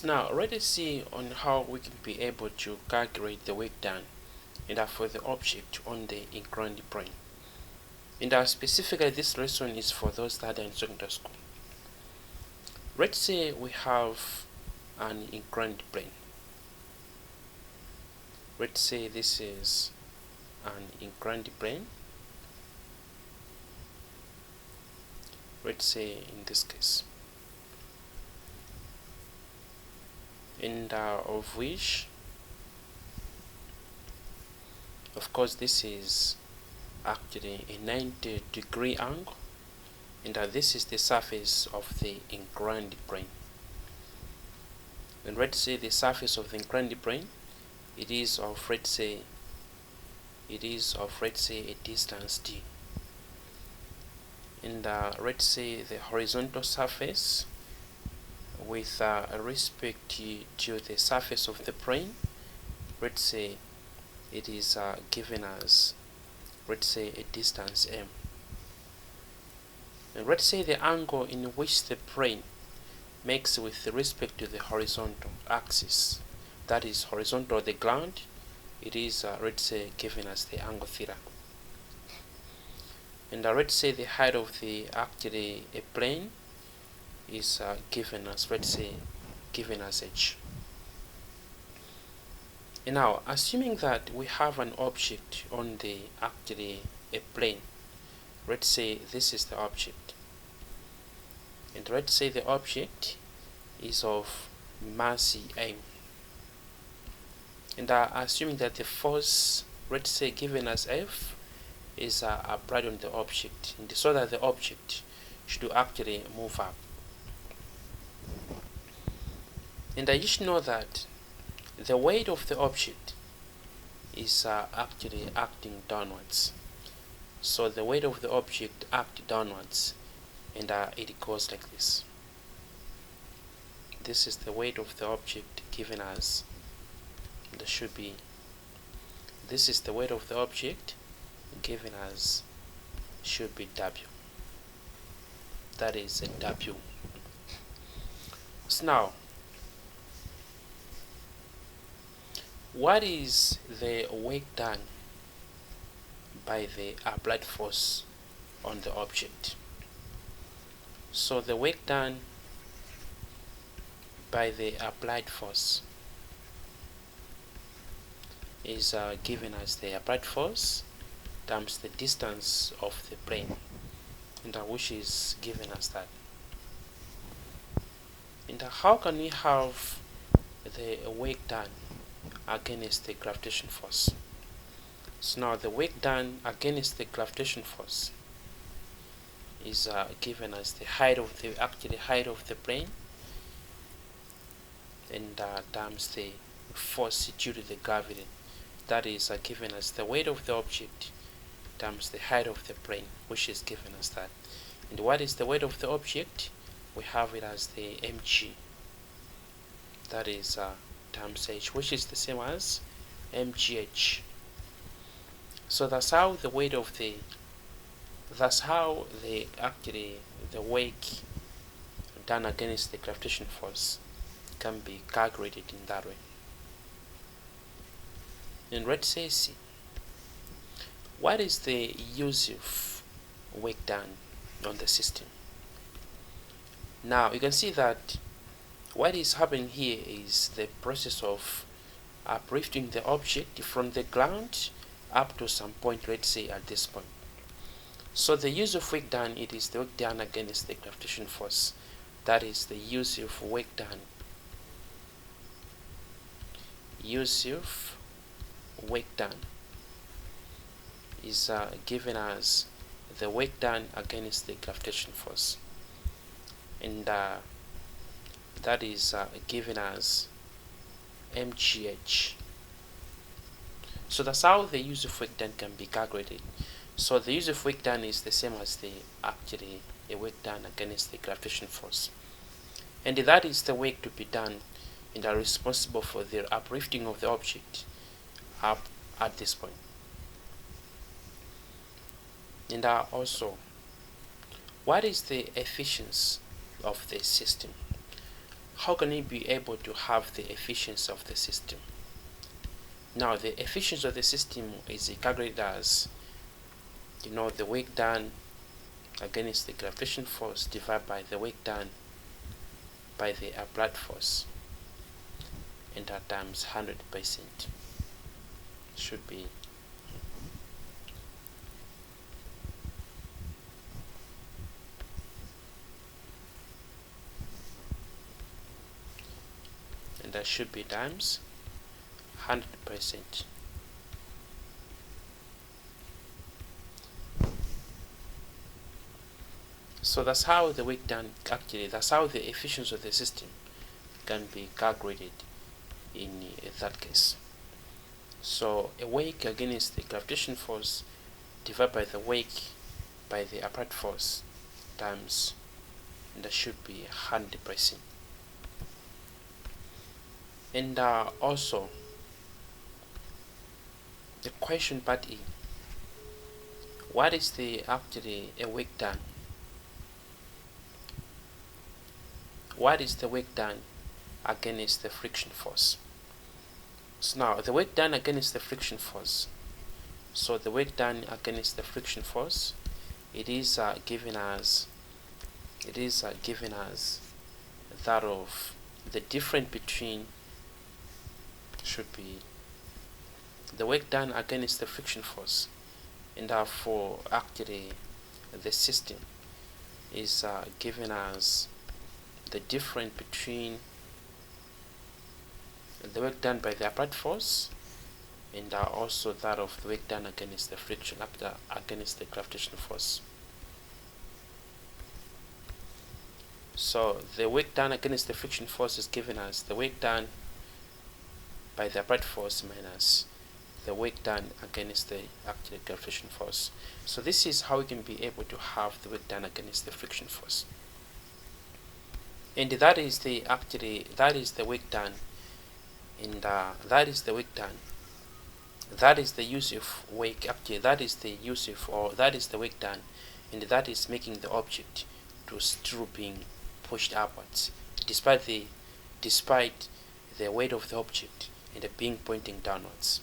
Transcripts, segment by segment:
So now let's see on how we can be able to calculate the work done for the object on the inclined plane. And specifically this lesson is for those that are in secondary school. Let's say we have an inclined plane. Let's say this is an inclined plane. Let's say in this case, and of which, of course, this is actually a 90-degree angle, and this is the surface of the inclined plane. And let's say the surface of the inclined plane, it is of let's say a distance d. And let's say the horizontal surface with respect to the surface of the plane, let's say it is given as, let's say, a distance m. And let's say the angle in which the plane makes with respect to the horizontal axis, that is horizontal to the ground, it is let's say given as the angle theta. And let's say the height of the actually a plane is given as, let's say, given as h. And now, assuming that we have an object on the actually a plane, let's say this is the object, and let's say the object is of mass m, and assuming that the force, let's say, given as F is applied on the object, and so that the object should actually move up. And you should know that the weight of the object is actually acting downwards. So the weight of the object acts downwards, and it goes like this. This is the weight of the object given as, there should be, this is the weight of the object given as, should be W. That is a W. So now, what is the work done by the applied force on the object? So the work done by the applied force is given as the applied force times the distance of the plane, and which is given as that. And how can we have the work done against the gravitation force? So now the work done against the gravitation force is given as the height of the height of the plane, and times the force due to the gravity, that is given as the weight of the object times the height of the plane, which is given as that. And what is the weight of the object? We have it as the mg, that is times h, which is the same as mgh. So that's how the weight of the, that's how the work done against the gravitation force can be calculated in that way. And let's say C. What is the use of work done on the system? Now you can see that what is happening here is the process of uplifting the object from the ground up to some point, let's say at this point. So the use of work done, it is the work done against the gravitation force. That is the use of work done. Use of work done is given as the work done against the gravitation force, and that is given as mgh. So that's how the use of work done can be calculated. So the use of work done is the same as the a work done against the gravitation force, and that is the work to be done and are responsible for the uplifting of the object up at this point. And also, what is the efficiency of the system? how can we be able to have the efficiency of the system? Now, the efficiency of the system is calculated as, the work done against the gravitational force divided by the work done by the applied force, and that times 100% should be that should be times 100%. So that's how the work done, that's how the efficiency of the system can be calculated in that case. So a work against the gravitational force divided by the work by the applied force times, and that should be 100%. And also, the question part E, what is the actually a work done? What is the work done against the friction force? So now, the work done against the friction force, so the work done against the friction force, it is given as that of the difference between, should be the work done against the friction force, and therefore actually the system is given as the difference between the work done by the applied force and also that of the work done against the friction, against the gravitational force. So the work done against the friction force is given as the work done by the applied force minus the work done against the actual gravitational force. So this is how we can be able to have the work done against the friction force. And that is the work done, and that is the work done. That is the use of work, actually that is the use of, or that is the work done, and that is making the object to still being pushed upwards, despite the weight of the object and being pointing downwards.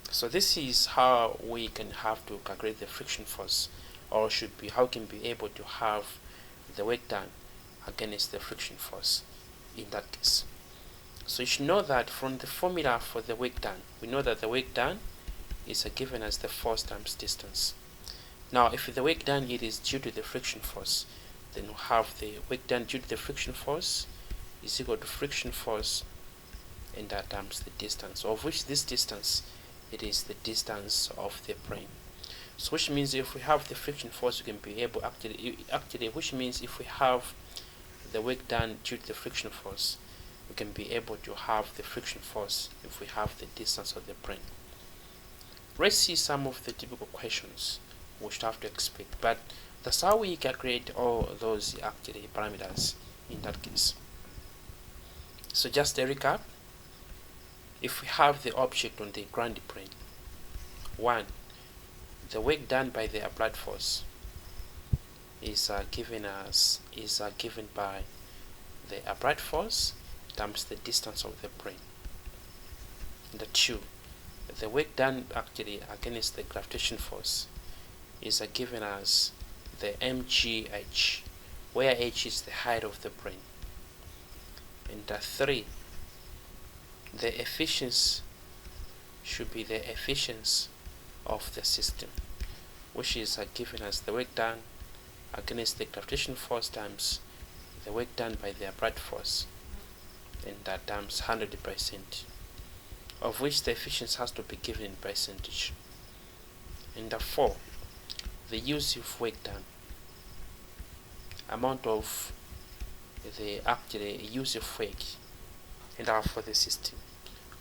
So this is how we can have to calculate the friction force, or should be how can be able to have the work done against the friction force in that case. So you should know that from the formula for the work done, we know that the work done is given as the force times distance. Now if the work done it is due to the friction force, then we have the work done due to the friction force is equal to friction force and that times the distance, of which this distance, it is the distance of the plane. So which means if we have the friction force, we can be able actually which means if we have the work done due to the friction force, we can be able to have the friction force if we have the distance of the plane. Let's see some of the typical questions we should have to expect, but that's how we calculate all those actually parameters in that case. So just a recap, if we have the object on the ground plane, 1, the work done by the applied force is given by the applied force times the distance of the plane. And 2, the work done actually against the gravitational force is given as the mgh, where h is the height of the plane. And 3, the efficiency should be the efficiency of the system, which is given as the work done against the gravitational force times the work done by the applied force, and that times 100%, of which the efficiency has to be given in percentage. And 4, the use of work done, amount of the actually use of work and for the system,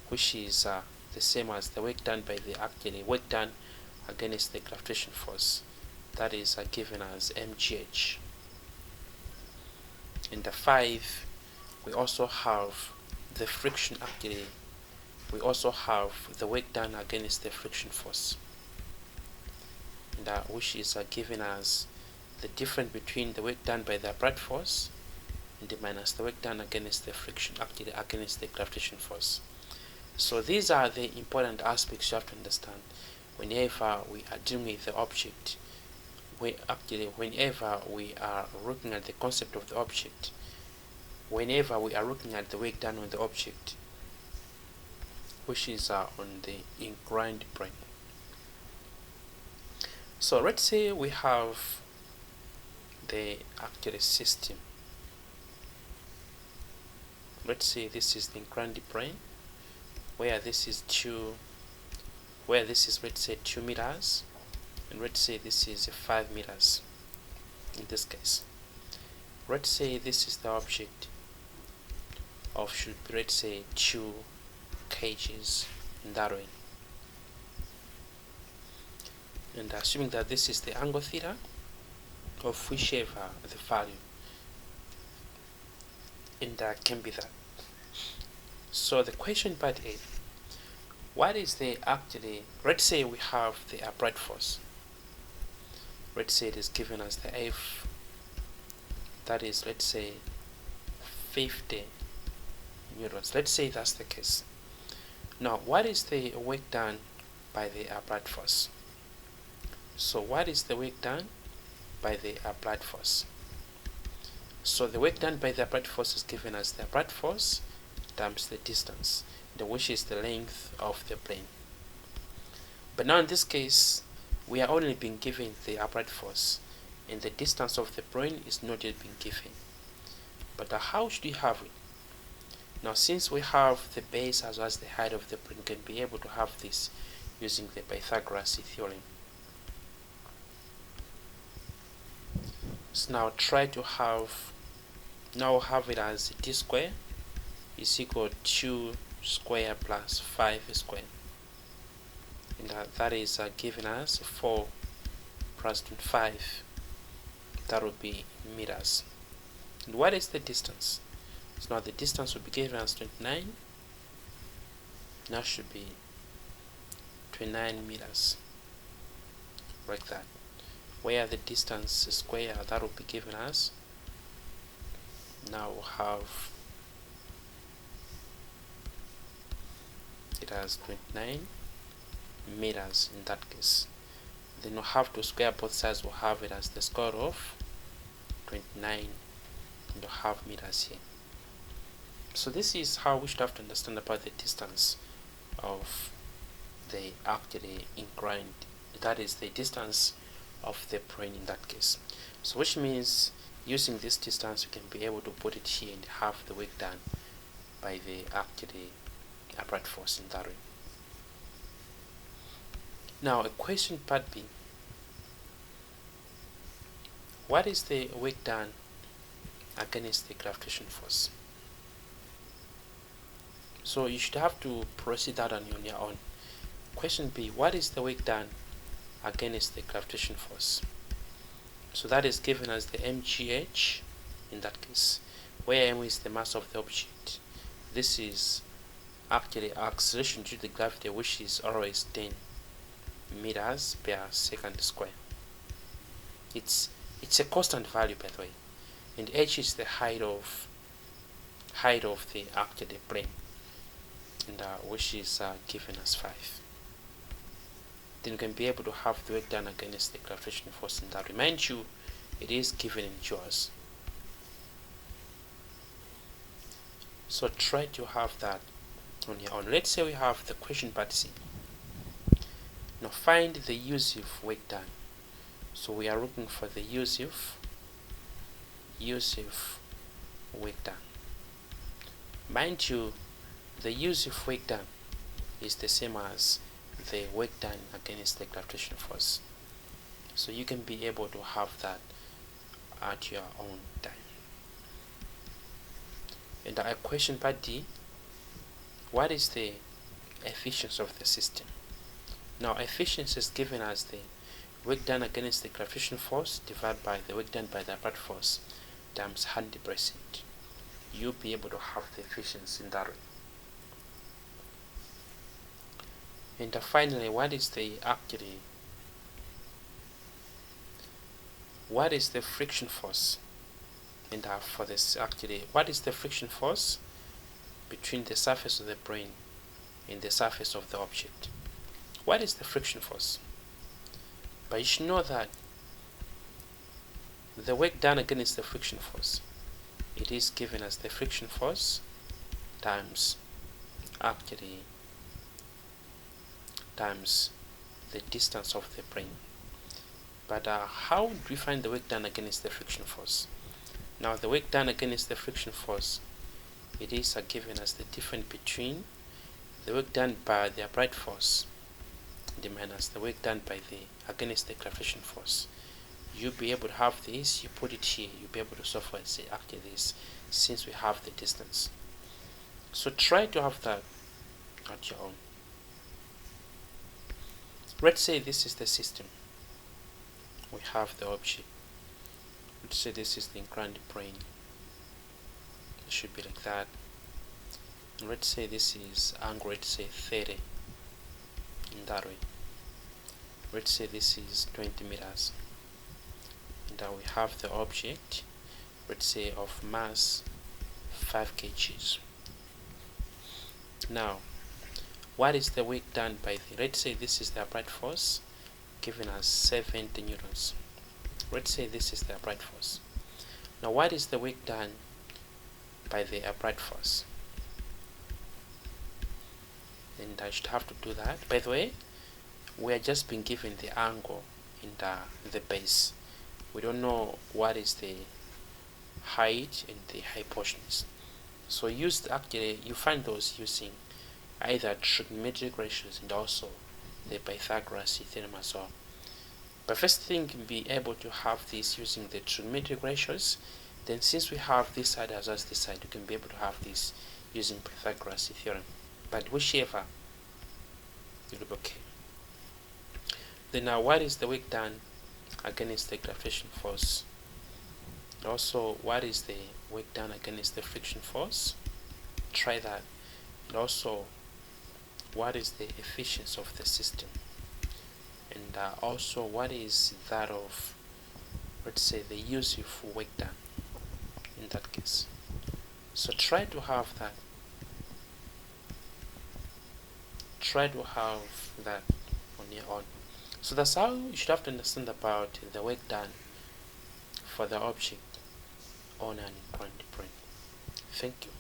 which is the same as the work done by the actually work done against the gravitational force, that is given as mgh. And 5, we also have the friction, actually we also have the work done against the friction force, and which is given as the difference between the work done by the applied force and minus the work done against the friction, actually against the gravitational force. So these are the important aspects you have to understand whenever we are dealing with the object. Whenever we are looking at the concept of the object, whenever we are looking at the work done on the object, which is on the inclined plane. So let's say we have the actual system. Let's say this is the inclined plane, where this is let's say 2 meters, and let's say this is 5 meters in this case. Let's say this is the object of, should be, let's say 2 kgs in that way, and assuming that this is the angle theta of whichever the value, and that can be that. So the question part A, what is the actually, let's say we have the applied force. Let's say it is given as the F, that is, let's say 50 newtons. Let's say that's the case. Now, what is the work done by the applied force? So what is the work done by the applied force? So the work done by the applied force is given as the applied force times the distance, which is the length of the plane. But now in this case, we are only being given the applied force, and the distance of the plane is not yet being given. But how should we have it? Now, since we have the base as well as the height of the plane, we can be able to have this using the Pythagoras theorem. So now try to have it as t square is equal to 2 square plus 5 square, and that is given as 4 plus 25, that would be meters. And what is the distance? So now the distance would be given as 29, now should be 29 meters, like that, where the distance square, that would be given as, now we'll have it as 29 meters in that case. Then we'll have to square both sides, we'll have it as the square root of 29, and we'll have meters here. So this is how we should have to understand about the distance of the actually inclined, that is the distance of the plane in that case. So which means using this distance, we can be able to put it here and have the work done by the actually applied force in that way. Now a question part B, what is the work done against the gravitational force? So you should have to proceed that on your own. Question B, what is the work done against the gravitational force? So that is given as the mgh in that case, where m is the mass of the object. This is actually acceleration due to the gravity, which is always 10 meters per second square. It's a constant value, by the way, and h is the height of the actually plane, and which is given as 5. Then you can be able to have the work done against the gravitational force, and that, remind you, it is given in joules. So try to have that on your own. Let's say we have the question part C. Now find the Usev work done. So we are looking for the Usev work done. Mind you, the Usev work done is the same as the work done against the gravitational force. So you can be able to have that at your own time. And a question part D, what is the efficiency of the system? Now efficiency is given as the work done against the gravitational force divided by the work done by the applied force times 100%. You'll be able to have the efficiency in that way. And finally, what is the friction force And for this, actually, what is the friction force between the surface of the brain and the surface of the object? What is the friction force? But you should know that the work done against the friction force, it is given as the friction force times times the distance of the brain. But how do we find the work done against the friction force? Now, the work done against the friction force, it is given as the difference between the work done by the upright force minus the work done by the against the gravitational force. You'll be able to have this, you put it here, you'll be able to solve and say after this, since we have the distance. So try to have that at your own. Let's say this is the system. We have the object. Let's say this is the inclined plane. It should be like that. And let's say this is angle, let's say 30 in that way. Let's say this is 20 meters. And we have the object, let's say of mass 5 kgs. Now, what is the work done by the, let's say this is the upright force given as 70 newtons. Let's say this is the upright force. Now, what is the work done by the upright force? And I should have to do that. By the way, we are just being given the angle in the base. We don't know what is the height and the hypotenuse. So actually you find those using either trigonometric ratios and also the Pythagoras theorem as well. But first thing, be able to have this using the trigonometric ratios. Then since we have this side as well as this side, you can be able to have this using Pythagoras theorem. But whichever, it will be okay. Then now, what is the work done against the gravitational force? Also, what is the work done against the friction force? Try that. And also, what is the efficiency of the system? And also, what is that of, let's say, the useful work done in that case? So try to have that. Try to have that on your own. So that's how you should have to understand about the work done for the object on an inclined plane. Thank you.